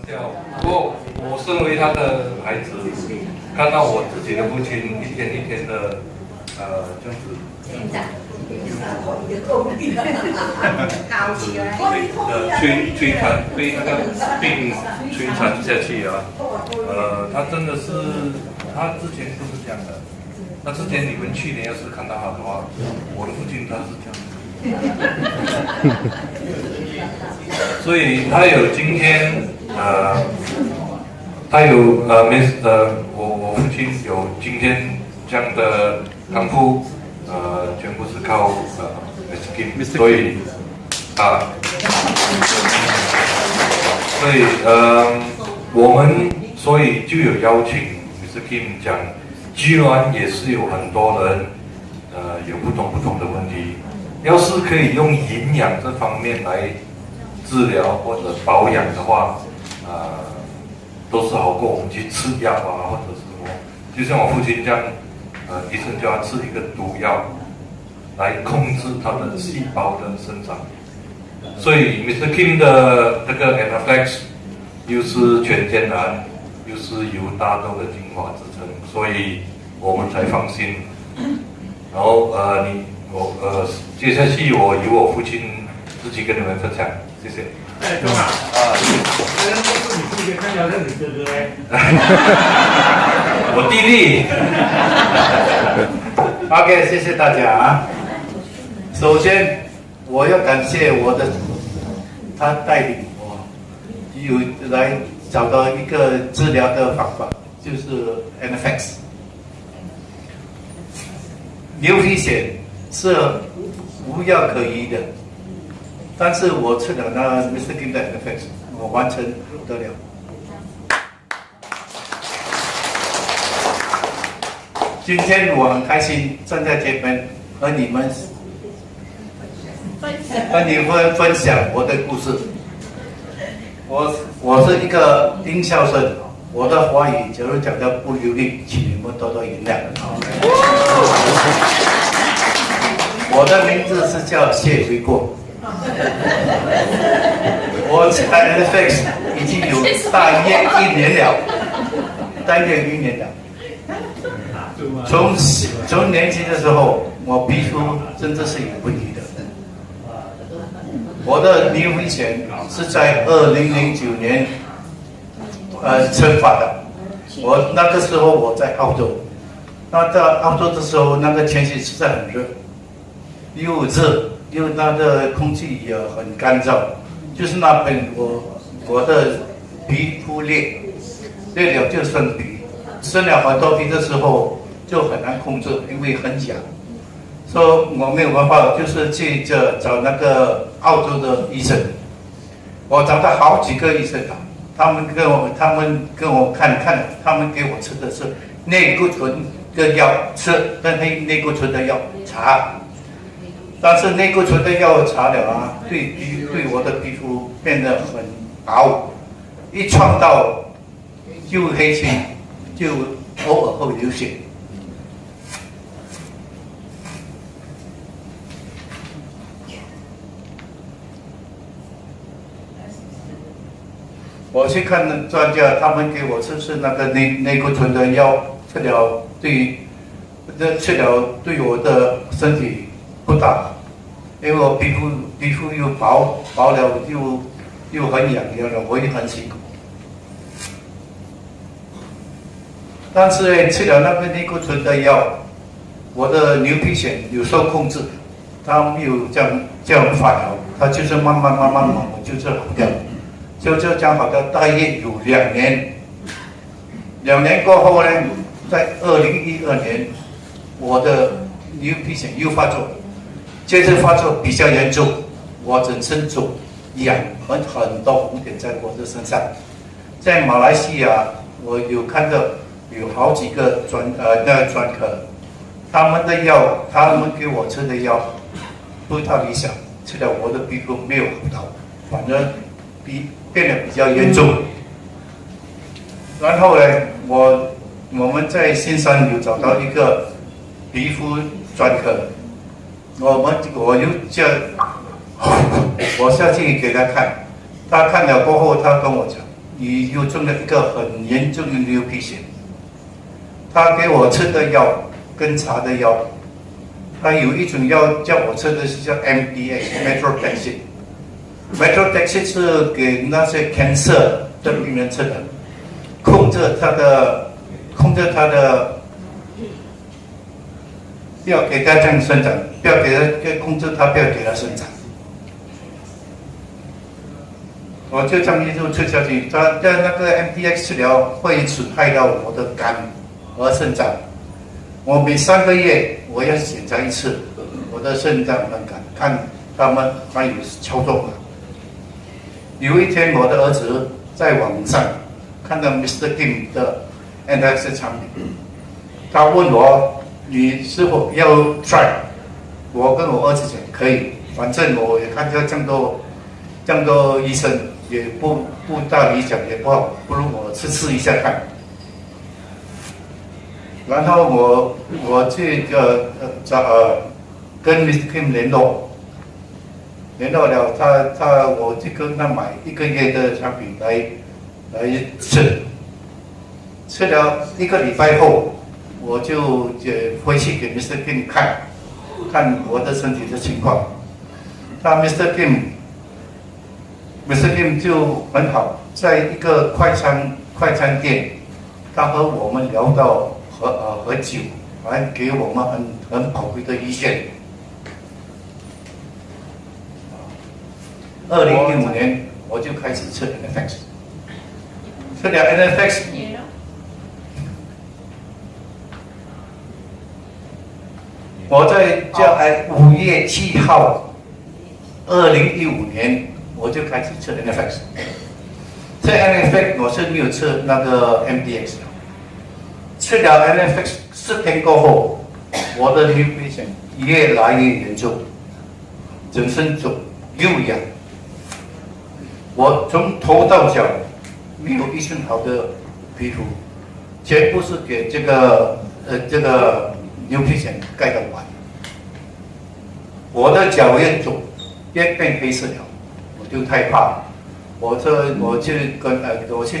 不过我身为他的孩子，看到我自己的父亲一天一天的，这样子，摧残被那个病摧残下去啊，他真的是，他之前不是这样的。那之前你们去年要是看到他的话，我的父亲他是这样。所以他有今天，他有我父亲有今天这样的康复，全部是靠Mr. Kim， 所以我们就有邀请Mr. Kim 讲，居然也是有很多人，有不同的问题。要是可以用营养这方面来治疗或者保养的话，都是好过我们去吃药啊，或者是什么。就像我父亲这样，医生叫他吃一个毒药，来控制他的细胞的生长。所以 Mr. Kim 的这个 Anaflex 又是全天然，又是由大豆的精华制成，所以我们才放心。然后接下去我由我父亲自己跟你们分享，谢谢。哎，钟啊，刚刚都是你父亲，看聊到你哥哥哎。我弟弟。OK， 谢谢大家啊。首先，我要感谢他带领我，有来找到一个治疗的方法，就是 Anaflex。牛皮癣是无药可医的，但是我吃了那 Mr. Kim 的 Anaflex， 我完全不得了。今天我很开心站在这边和你们分享我的故事。我是一个音校生，我的华语假如讲的不流利，请你们多多原谅。我的名字是叫谢水过，我吃 Anaflex 已经有大约1年了，从年轻的时候，我皮肤真的是有问题的。我的牛皮癣是在2009年惩罚的。那个时候我在澳洲，那在澳洲的时候，那个天气实在很热，又热又那个空气也很干燥，就是那边我的皮肤裂了就生皮，生了很多皮的时候就很难控制，因为很痒，所以我没有办法，就是去找那个澳洲的医生，我找到好几个医生啊，他们跟我看，他们给我吃的是内固醇的药，吃跟内固醇的药擦，但是内固醇的药擦了啊，对我的皮肤变得很薄，一撞到就黑青，就偶尔会流血。我去看专家，他们给我吃是那个内固醇的药，治疗对我的身体不大，因为我皮肤又薄了，又很痒了，我也很辛苦。但是呢，吃了那个内固醇的药，我的牛皮癣有受控制，它没有这样发疗，它就是慢慢就是好掉。就这样好的，大约有2年。2年过后呢，在2012年，我的牛皮癣又发作，这次发作比较严重，我整身肿痒，很多红点在我的身上。在马来西亚，我有看到有好几个专科，他们给我吃的药不太理想，吃了我的皮肤没有好到，反正变得比较严重。然后呢，我们在新山有找到一个皮肤专科，我下去给他看，他看了过后，他跟我讲，你又中了一个很严重的牛皮癣。他给我吃的药跟查的药，他有一种药叫我吃的是叫 methotrexate。methotrexate 是给那些 cancer 的病人吃的，控制他的，不要给他这样生长，不要给他控制他，不要给他生长。我就这样一路吃下去，他的那个 MTX 治疗会损害到我的肝和肾脏。我每3个月我要检查一次我的肾脏和肝，看他们还有操作吗？有一天，我的儿子在网上看到 Mr. Kim 的 NX 产品，他问我你是否要 try？ 我跟我儿子讲可以，反正我也看到这么多医生。也不大理想，也不好，不如我试一下看。然后我这个跟 Mr. Kim 联络了，我就跟他买1个月的产品来吃了1个礼拜后，我就回去给 Mr. Kim 看我的身体的情况。Mr. Kim 就很好，在一个快餐店，他和我们聊到喝酒，还给我们很宝贵的意见。2015年我就开始吃 NFX， 吃了 NFX， 我在5月7号，2015年。我就开始吃 NFX， 吃 NFX 我是没有吃那个 MDX 的。吃了 NFX 4天过后，我的牛皮癣越来越严重，整身肿又痒，我从头到脚没有一寸好的皮肤，全部是给这个牛皮癣盖到完。我的脚越肿，越变黑色了。就太怕，我去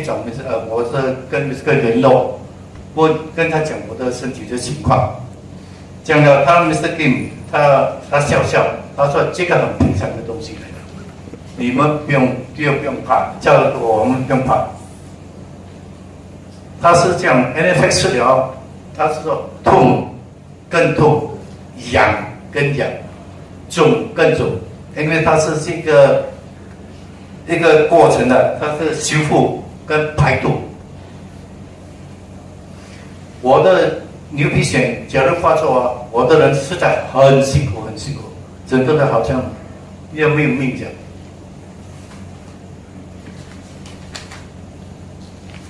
找我是跟这个联络，我跟他讲我的身体的情况，讲了他 Mr. Kim 他笑，他说这个很平常的东西来的，你们不用怕，叫我们不用怕。他是讲 NFX 治疗，他是说痛更痛，痒更痒，肿更肿，因为它是一个过程的，它是修复跟排毒。我的牛皮癣假如发作啊，我的人实在很辛苦，整个的好像要没有命这样。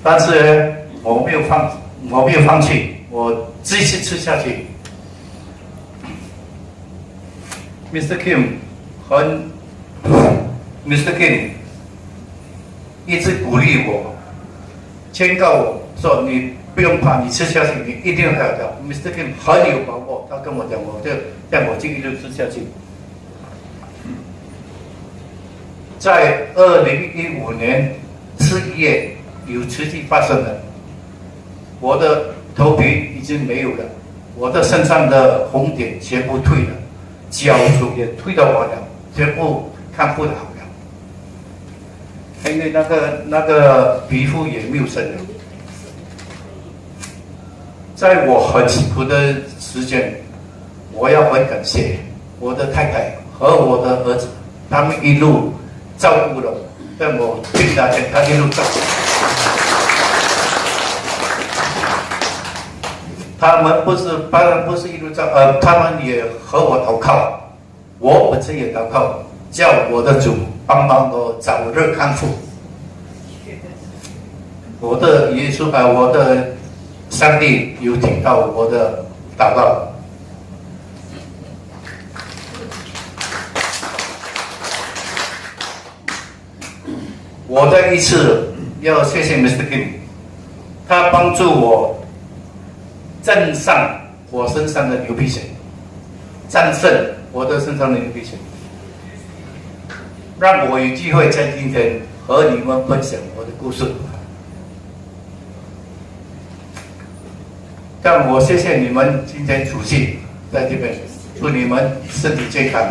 但是呢，我没有放弃，我继续吃下去。Mr. Kim 一直鼓励我，劝告我说：“你不用怕，你吃下去，你一定会好的。” Mr. Kim 很有把握，他跟我讲，我就让我继续吃下去。在2015年4月有奇迹发生了，我的头皮已经没有了，我的身上的红点全部退了，角质也退到完了，全部看不好了。因为那个皮肤也没有生了。在我很辛苦的时间，我要很感谢我的太太和我的儿子，他们一路照顾了我，在我病那天，他一路照顾我。当然不是一路他们也和我祷告，我本身也祷告，叫我的主帮我早日康复。我的耶稣我的上帝有听到我的祷告。我再一次要谢谢 Mr. Kim， 他帮助我战胜我身上的牛皮癣，战胜我的身上的牛皮癣，让我有机会在今天和和你们分享我的故事。但我谢谢你们今天出席在这边，祝你们身体健康。